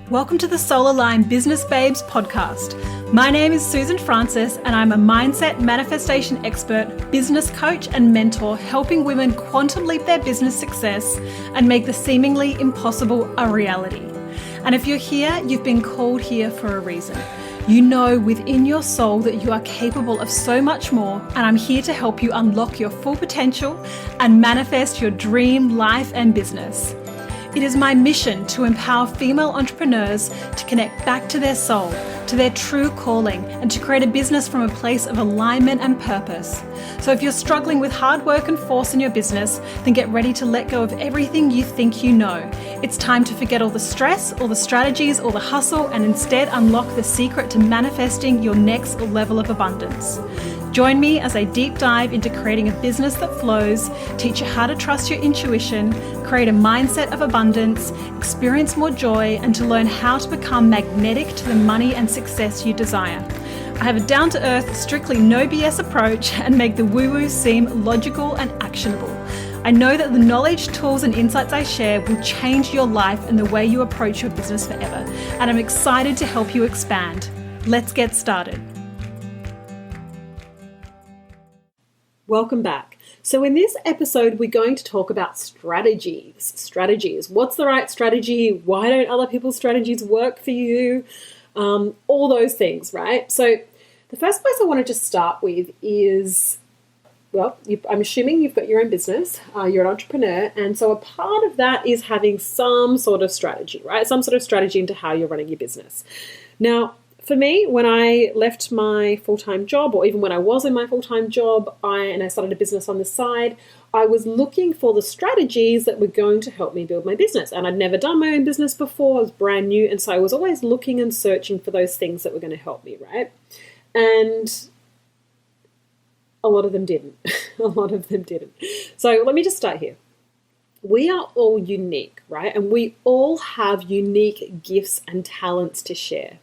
Welcome to the Soul Aligned Business Babes podcast. My name is Susan Francis and I'm a mindset manifestation expert, business coach and mentor helping women quantum leap their business success and make the seemingly impossible a reality. And if you're here, you've been called here for a reason. You know within your soul that you are capable of so much more, and I'm here to help you unlock your full potential and manifest your dream life and business. It is my mission to empower female entrepreneurs to connect back to their soul, to their true calling, and to create a business from a place of alignment and purpose. So if you're struggling with hard work and force in your business, then get ready to let go of everything you think you know. It's time to forget all the stress, all the strategies, all the hustle, and instead unlock the secret to manifesting your next level of abundance. Join me as I deep dive into creating a business that flows, teach you how to trust your intuition, create a mindset of abundance, experience more joy, and to learn how to become magnetic to the money and success you desire. I have a down-to-earth, strictly no BS approach and make the woo-woo seem logical and actionable. I know that the knowledge, tools, and insights I share will change your life and the way you approach your business forever. And I'm excited to help you expand. Let's get started. Welcome back. So in this episode, we're going to talk about strategies. What's the right strategy? Why don't other people's strategies work for you? All those things, right? So the first place I wanted to start with is, well, I'm assuming you've got your own business, you're an entrepreneur, and so a part of that is having some sort of strategy, right? Some sort of strategy into how you're running your business. Now, for me, when I left my full-time job, or even when I was in my full-time job, and I started a business on the side, I was looking for the strategies that were going to help me build my business. And I'd never done my own business before. I was brand new. And so I was always looking and searching for those things that were going to help me, right? And a lot of them didn't. So let me just start here. We are all unique, right? And we all have unique gifts and talents to share.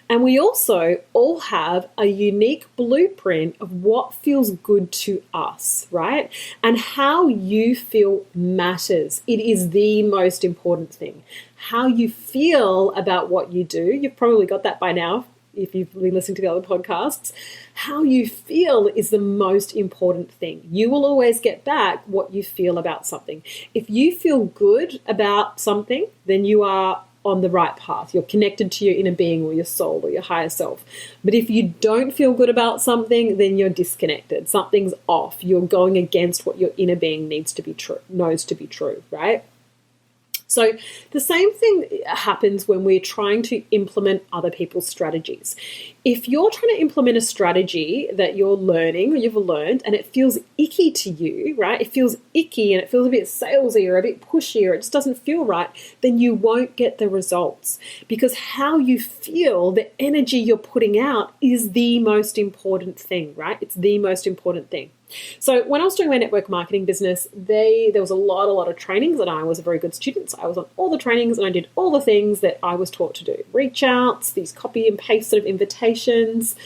And we also all have a unique blueprint of what feels good to us, right? And how you feel matters. It is the most important thing. How you feel about what you do. You've probably got that by now if you've been listening to the other podcasts. How you feel is the most important thing. You will always get back what you feel about something. If you feel good about something, then you are on the right path. You're connected to your inner being or your soul or your higher self. But if you don't feel good about something, then you're disconnected. Something's off. You're going against what your inner being knows to be true, right? So the same thing happens when we're trying to implement other people's strategies. If you're trying to implement a strategy that you're learning or you've learned and it feels icky to you, right? It feels icky and it feels a bit salesy or a bit pushy or it just doesn't feel right, then you won't get the results. Because how you feel, the energy you're putting out is the most important thing, right? It's the most important thing. So when I was doing my network marketing business, there was a lot of trainings, and I was a very good student. So I was on all the trainings and I did all the things that I was taught to do. Reach outs, these copy and paste sort of invitations.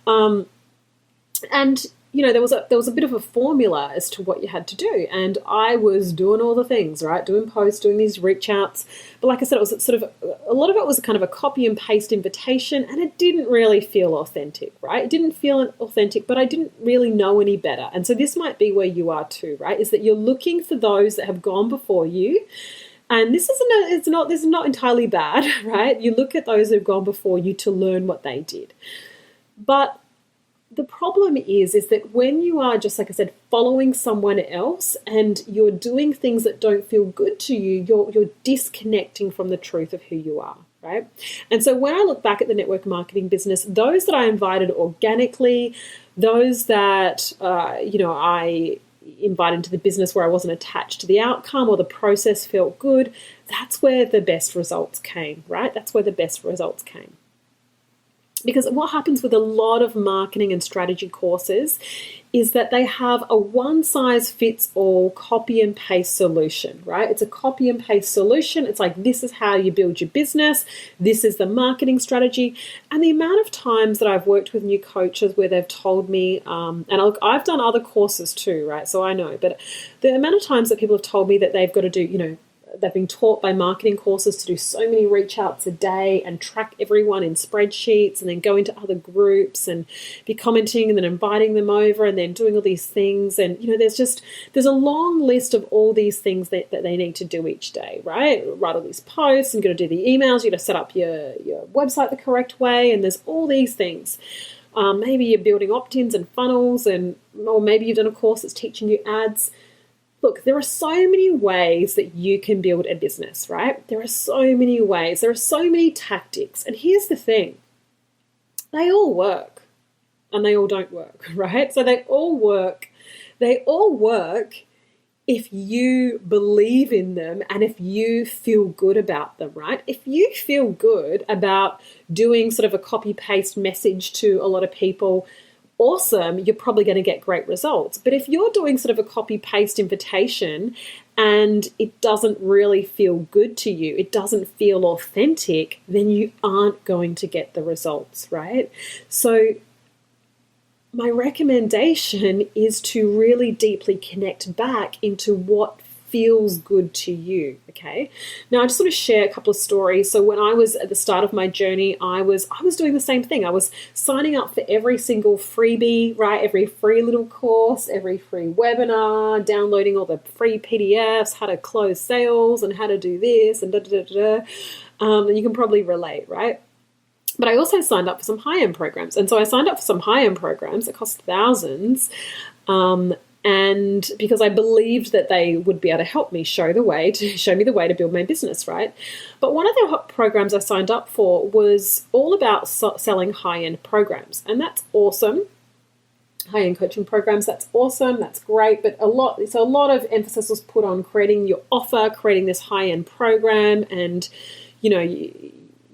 And you know, there was a bit of a formula as to what you had to do. And I was doing all the things, right? Doing posts, doing these reach outs. But like I said, it was sort of, a lot of it was kind of a copy and paste invitation, and it didn't really feel authentic, right? It didn't feel authentic, but I didn't really know any better. And so this might be where you are too, right? Is that you're looking for those that have gone before you. And this is not entirely bad, right? You look at those that have gone before you to learn what they did. But the problem is that when you are, just like I said, following someone else and you're doing things that don't feel good to you, you're disconnecting from the truth of who you are, right? And so when I look back at the network marketing business, those that I invited organically, those that, I invited into the business where I wasn't attached to the outcome or the process felt good, that's where the best results came, right? That's where the best results came. Because what happens with a lot of marketing and strategy courses is that they have a one-size-fits-all copy and paste solution, right? It's a copy and paste solution. It's like, this is how you build your business. This is the marketing strategy. And the amount of times that I've worked with new coaches where they've told me, and I've done other courses too, right? So I know, but the amount of times that people have told me that they've got to do, they've been taught by marketing courses to do so many reach outs a day and track everyone in spreadsheets and then go into other groups and be commenting and then inviting them over and then doing all these things. And, there's a long list of all these things that they need to do each day, right? Write all these posts and got to do the emails. You got to set up your website the correct way. And there's all these things. Maybe you're building opt-ins and funnels, or maybe you've done a course that's teaching you ads. Look, there are so many ways that you can build a business, right? There are so many ways. There are so many tactics. And here's the thing. They all work and they all don't work, right? So they all work. They all work if you believe in them and if you feel good about them, right? If you feel good about doing sort of a copy-paste message to a lot of people, awesome, you're probably going to get great results. But if you're doing sort of a copy-paste invitation and it doesn't really feel good to you, it doesn't feel authentic, then you aren't going to get the results, right? So my recommendation is to really deeply connect back into what feels good to you, okay? Now, I just want to share a couple of stories. So when I was at the start of my journey, I was doing the same thing. I was signing up for every single freebie, right? Every free little course, every free webinar, downloading all the free PDFs, how to close sales and how to do this and da-da-da-da. And you can probably relate, right? But I also signed up for some high-end programs. And so I signed up for some high-end programs that cost thousands. And because I believed that they would be able to help me show me the way to build my business, right? But one of the programs I signed up for was all about selling high-end programs. And that's awesome. High-end coaching programs, that's awesome. That's great. But a lot of emphasis was put on creating your offer, creating this high-end program. And,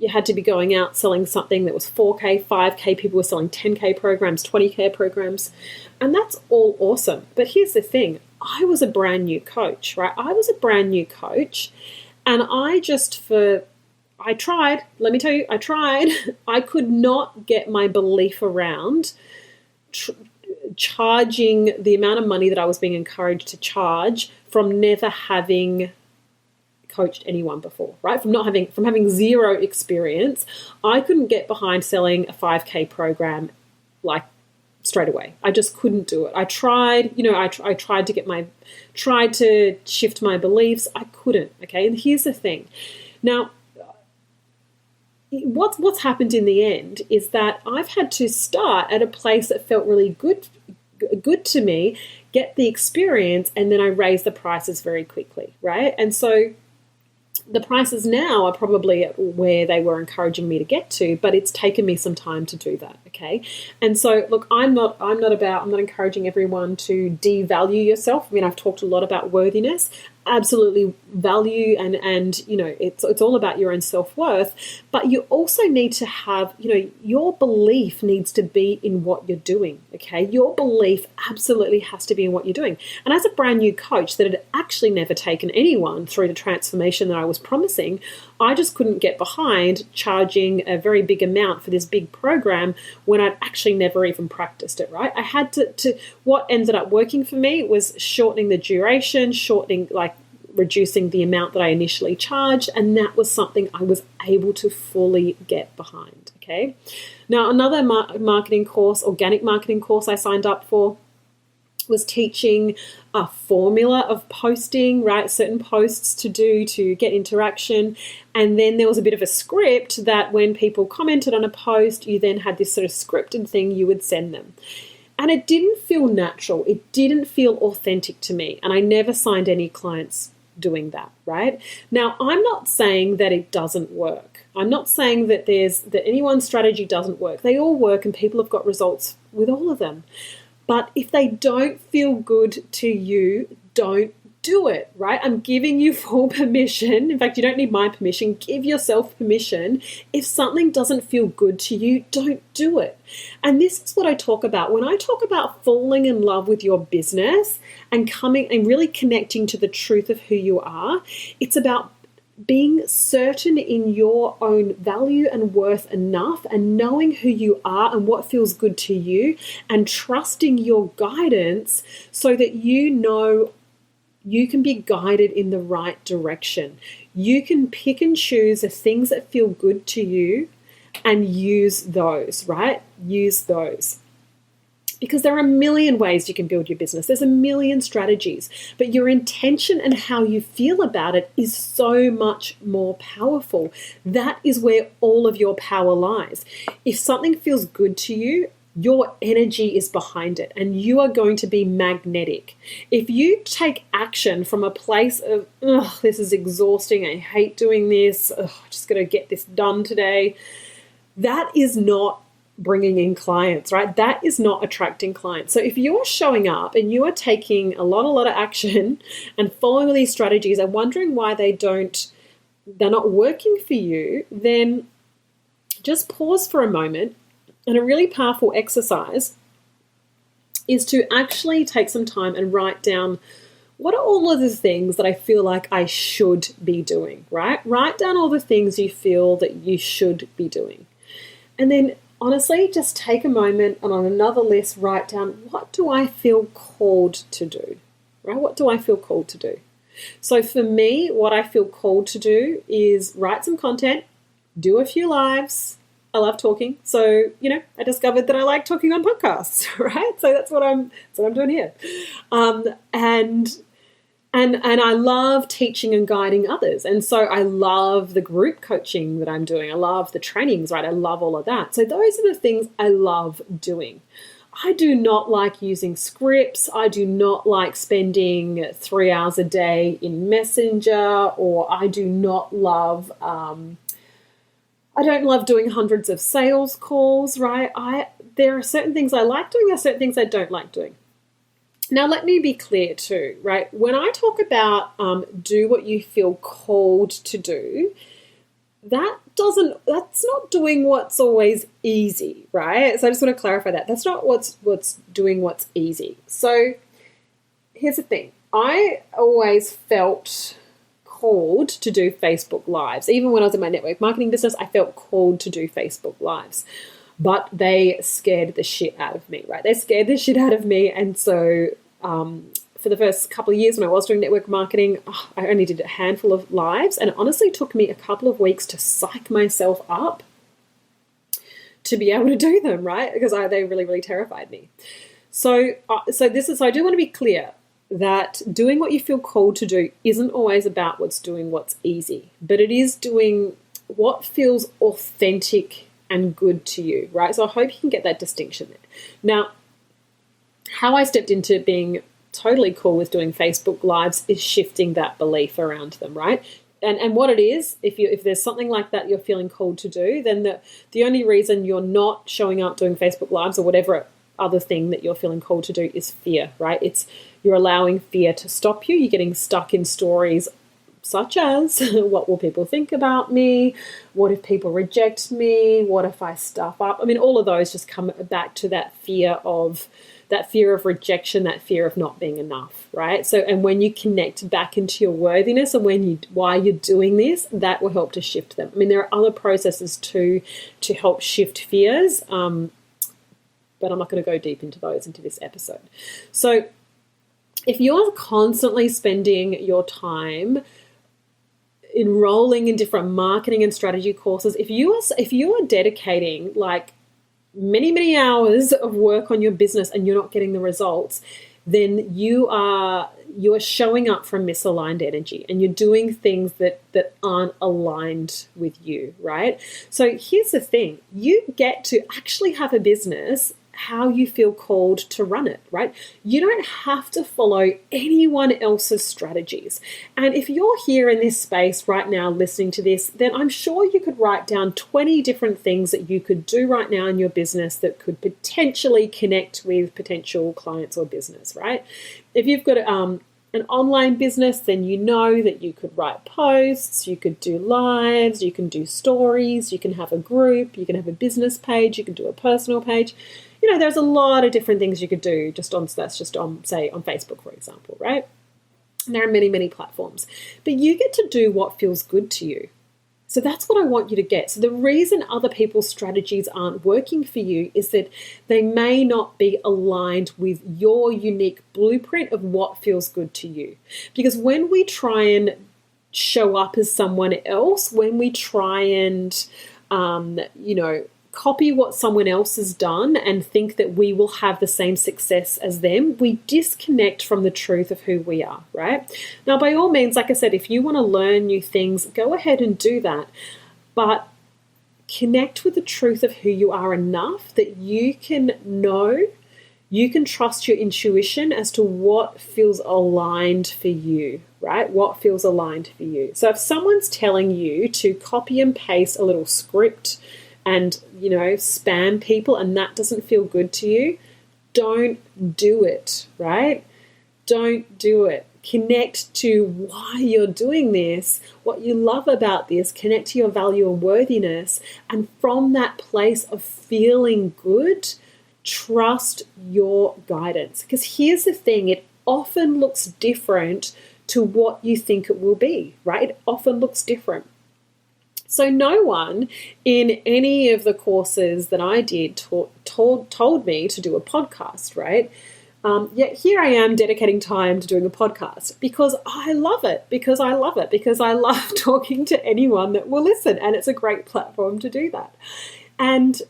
you had to be going out selling something that was 4K, 5K. People were selling 10K programs, 20K programs. And that's all awesome. But here's the thing. I was a brand new coach, right? I was a brand new coach. And I tried. Let me tell you, I tried. I could not get my belief around charging the amount of money that I was being encouraged to charge from never having coached anyone before, right? From having zero experience, I couldn't get behind selling a 5K program like straight away. I just couldn't do it. I tried, I tried to shift my beliefs. I couldn't. Okay. And here's the thing. Now, what's happened in the end is that I've had to start at a place that felt really good to me, get the experience, and then I raise the prices very quickly, right? And so the prices now are probably at where they were encouraging me to get to, but it's taken me some time to do that, okay? And so, look, I'm not encouraging everyone to devalue yourself. I mean, I've talked a lot about worthiness. Absolutely value and it's all about your own self-worth, but you also need to have, your belief needs to be in what you're doing, okay? Your belief absolutely has to be in what you're doing. And as a brand new coach that had actually never taken anyone through the transformation that I was promising, I just couldn't get behind charging a very big amount for this big program when I'd actually never even practiced it, right? I had to what ended up working for me was shortening the duration, reducing the amount that I initially charged, and that was something I was able to fully get behind, okay? Now, another marketing course, organic marketing course I signed up for, was teaching a formula of posting, right? Certain posts to do to get interaction. And then there was a bit of a script that when people commented on a post, you then had this sort of scripted thing you would send them. And it didn't feel natural. It didn't feel authentic to me. And I never signed any clients doing that, right? Now, I'm not saying that it doesn't work. I'm not saying that anyone's strategy doesn't work. They all work and people have got results with all of them. But if they don't feel good to you, don't do it, right? I'm giving you full permission. In fact, you don't need my permission. Give yourself permission. If something doesn't feel good to you, don't do it. And this is what I talk about. When I talk about falling in love with your business and coming and really connecting to the truth of who you are, it's about being certain in your own value and worth enough and knowing who you are and what feels good to you and trusting your guidance so that you know you can be guided in the right direction. You can pick and choose the things that feel good to you and use those, right? Use those. Because there are a million ways you can build your business. There's a million strategies, but your intention and how you feel about it is so much more powerful. That is where all of your power lies. If something feels good to you, your energy is behind it and you are going to be magnetic. If you take action from a place of, this is exhausting, I hate doing this, I'm just going to get this done today, that is not bringing in clients, right? That is not attracting clients. So if you're showing up and you are taking a lot of action and following all these strategies and wondering why they're not working for you, then just pause for a moment. And a really powerful exercise is to actually take some time and write down, what are all of the things that I feel like I should be doing, right? Write down all the things you feel that you should be doing. And then honestly, just take a moment and on another list, write down, what do I feel called to do, right? What do I feel called to do? So for me, what I feel called to do is write some content, do a few lives. I love talking. So, I discovered that I like talking on podcasts, right? So that's what I'm doing here. And I love teaching and guiding others. And so I love the group coaching that I'm doing. I love the trainings, right? I love all of that. So those are the things I love doing. I do not like using scripts. I do not like spending 3 hours a day in Messenger, or I do not love, I don't love doing hundreds of sales calls, right? There are certain things I like doing, there are certain things I don't like doing. Now, let me be clear too, right? When I talk about do what you feel called to do, that's not doing what's always easy, right? So I just want to clarify that. That's not what's doing what's easy. So here's the thing. I always felt called to do Facebook Lives. Even when I was in my network marketing business, I felt called to do Facebook Lives. But they scared the shit out of me, right? They scared the shit out of me. And so for the first couple of years when I was doing network marketing, I only did a handful of lives. And it honestly took me a couple of weeks to psych myself up to be able to do them, right? Because they really, really terrified me. So I do want to be clear that doing what you feel called to do isn't always about what's doing what's easy, but it is doing what feels authentic and good to you, right? So I hope you can get that distinction there. Now, how I stepped into being totally cool with doing Facebook Lives is shifting that belief around them, right? And what it is, if there's something like that you're feeling called to do, then the only reason you're not showing up doing Facebook Lives or whatever other thing that you're feeling called to do is fear, right? You're allowing fear to stop you. You're getting stuck in stories such as, what will people think about me? What if people reject me? What if I stuff up? I mean, all of those just come back to that fear of rejection, that fear of not being enough, right? So, and when you connect back into your worthiness and why you're doing this, that will help to shift them. I mean, there are other processes to help shift fears, but I'm not going to go deep into those into this episode. So if you're constantly spending your time enrolling in different marketing and strategy courses, if you are dedicating like many hours of work on your business and you're not getting the results, then you are showing up from misaligned energy and you're doing things that aren't aligned with you, right? So here's the thing. You get to actually have a business how you feel called to run it, right? You don't have to follow anyone else's strategies. And if you're here in this space right now listening to this, then I'm sure you could write down 20 different things that you could do right now in your business that could potentially connect with potential clients or business, right? If you've got an online business, then you know that you could write posts, you could do lives, you can do stories, you can have a group, you can have a business page, you can do a personal page. You know, there's a lot of different things you could do say on Facebook, for example, right? And there are many platforms. But you get to do what feels good to you. So that's what I want you to get. So the reason other people's strategies aren't working for you is that they may not be aligned with your unique blueprint of what feels good to you. Because when we try and show up as someone else, when we try and, copy what someone else has done and think that we will have the same success as them, we disconnect from the truth of who we are, right? Now, by all means, like I said, if you want to learn new things, go ahead and do that. But connect with the truth of who you are enough that you can know, you can trust your intuition as to what feels aligned for you, right? What feels aligned for you. So if someone's telling you to copy and paste a little script and, spam people, and that doesn't feel good to you, don't do it, right? Don't do it. Connect to why you're doing this, what you love about this, connect to your value and worthiness, and from that place of feeling good, trust your guidance. Because here's the thing, it often looks different to what you think it will be, right? It often looks different. So no one in any of the courses that I did told me to do a podcast, right? Yet here I am dedicating time to doing a podcast because I love it, because I love talking to anyone that will listen, and it's a great platform to do that. And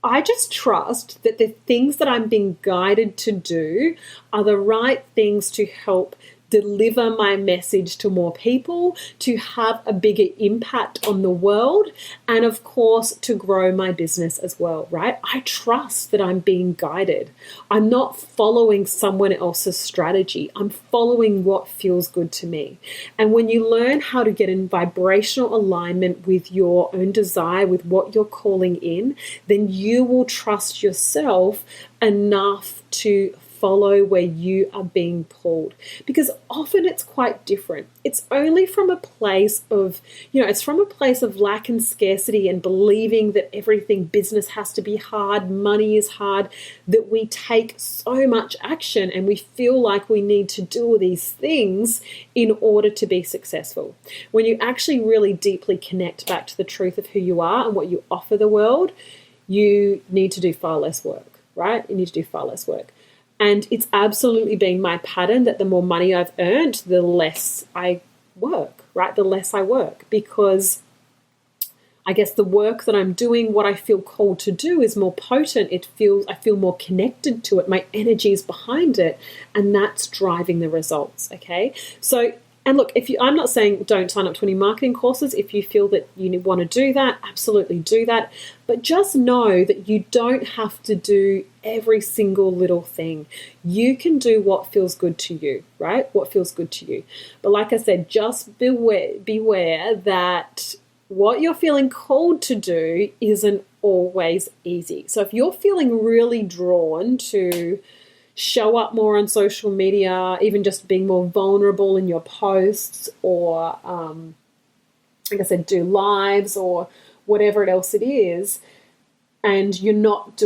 I just trust that the things that I'm being guided to do are the right things to help deliver my message to more people, to have a bigger impact on the world, and of course, to grow my business as well, right? I trust that I'm being guided. I'm not following someone else's strategy. I'm following what feels good to me. And when you learn how to get in vibrational alignment with your own desire, with what you're calling in, then you will trust yourself enough to follow where you are being pulled, because often it's quite different. It's only from a place of, it's from a place of lack and scarcity and believing that everything, business has to be hard, money is hard, that we take so much action and we feel like we need to do all these things in order to be successful. When you actually really deeply connect back to the truth of who you are and what you offer the world, you need to do far less work, right? You need to do far less work. And it's absolutely been my pattern that the more money I've earned, the less I work, right? The less I work, because I guess the work that I'm doing, what I feel called to do, is more potent. I feel more connected to it. My energy is behind it, and that's driving the results. Okay. So, and look, I'm not saying don't sign up to any marketing courses. If you feel that you want to do that, absolutely do that. But just know that you don't have to do every single little thing. You can do what feels good to you, right? What feels good to you. But like I said, just beware that what you're feeling called to do isn't always easy. So if you're feeling really drawn to show up more on social media, even just being more vulnerable in your posts, or like I said, do lives or whatever else it is, and you're not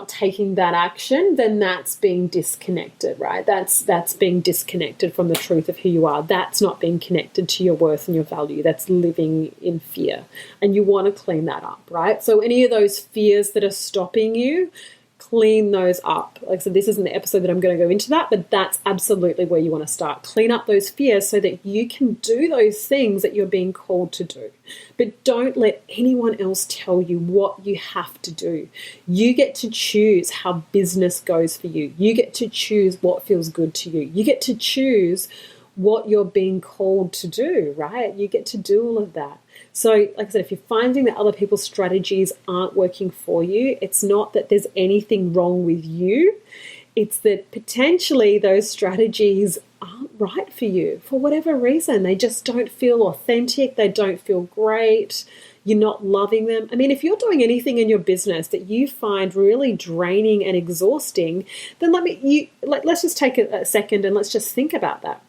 taking that action, then that's being disconnected, right? That's being disconnected from the truth of who you are. That's not being connected to your worth and your value. That's living in fear, and you want to clean that up, right? So any of those fears that are stopping you, clean those up. Like I said, this isn't the episode that I'm going to go into that, but that's absolutely where you want to start. Clean up those fears so that you can do those things that you're being called to do. But don't let anyone else tell you what you have to do. You get to choose how business goes for you. You get to choose what feels good to you. You get to choose what you're being called to do, right? You get to do all of that. So, like I said, if you're finding that other people's strategies aren't working for you, it's not that there's anything wrong with you. It's that potentially those strategies aren't right for you for whatever reason. They just don't feel authentic. They don't feel great. You're not loving them. I mean, if you're doing anything in your business that you find really draining and exhausting, then let's just take a second and let's just think about that.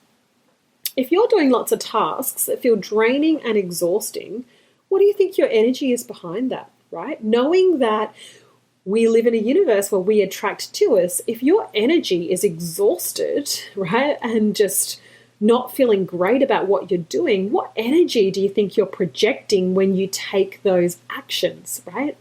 If you're doing lots of tasks that feel draining and exhausting, what do you think your energy is behind that, right? Knowing that we live in a universe where we attract to us, if your energy is exhausted, right, and just not feeling great about what you're doing, what energy do you think you're projecting when you take those actions, right?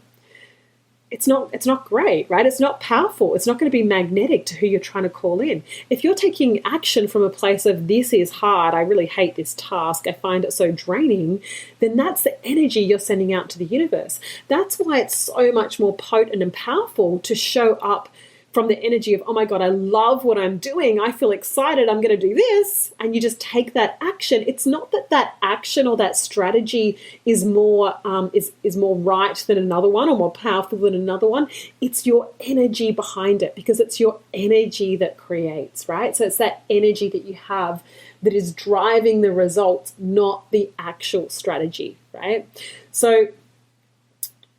It's not great, right? It's not powerful. It's not going to be magnetic to who you're trying to call in. If you're taking action from a place of this is hard, I really hate this task, I find it so draining, then that's the energy you're sending out to the universe. That's why it's so much more potent and powerful to show up from the energy of, oh my God, I love what I'm doing. I feel excited. I'm going to do this. And you just take that action. It's not that that action or that strategy is more is more right than another one or more powerful than another one. It's your energy behind it, because it's your energy that creates, right? So it's that energy that you have that is driving the results, not the actual strategy, right? So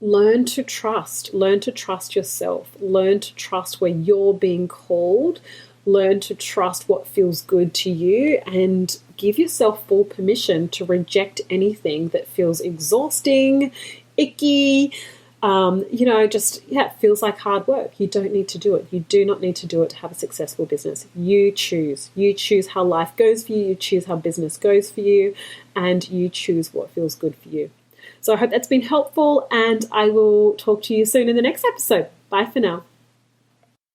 learn to trust yourself, learn to trust where you're being called, learn to trust what feels good to you, and give yourself full permission to reject anything that feels exhausting, icky, it feels like hard work. You don't need to do it. You do not need to do it to have a successful business. You choose how life goes for you, you choose how business goes for you, and you choose what feels good for you. So I hope that's been helpful, and I will talk to you soon in the next episode. Bye for now.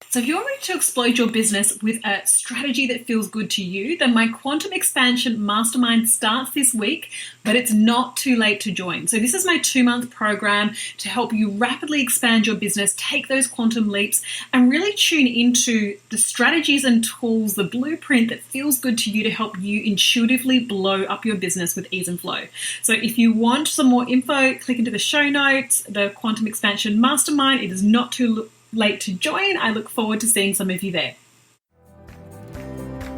So if you're ready to explode your business with a strategy that feels good to you, then my Quantum Expansion Mastermind starts this week, but it's not too late to join. So this is my 2-month program to help you rapidly expand your business, take those quantum leaps, and really tune into the strategies and tools, the blueprint that feels good to you to help you intuitively blow up your business with ease and flow. So if you want some more info, click into the show notes, the Quantum Expansion Mastermind. It is not too late to join. I look forward to seeing some of you there.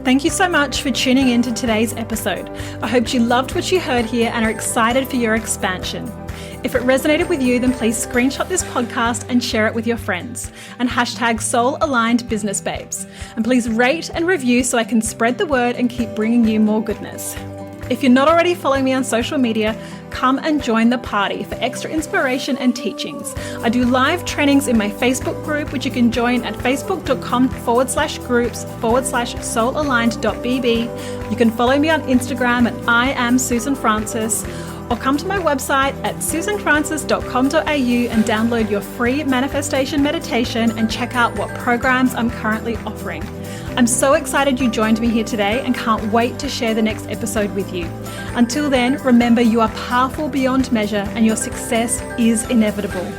Thank you so much for tuning in to today's episode. I hope you loved what you heard here and are excited for your expansion. If it resonated with you, then please screenshot this podcast and share it with your friends, and hashtag Soul Aligned Business Babes. And please rate and review so I can spread the word and keep bringing you more goodness. If you're not already following me on social media, come and join the party for extra inspiration and teachings. I do live trainings in my Facebook group, which you can join at facebook.com/groups/soulaligned.bb. You can follow me on Instagram at I am Susan Francis, or come to my website at susanfrancis.com.au and download your free manifestation meditation and check out what programs I'm currently offering. I'm so excited you joined me here today and can't wait to share the next episode with you. Until then, remember you are powerful beyond measure and your success is inevitable.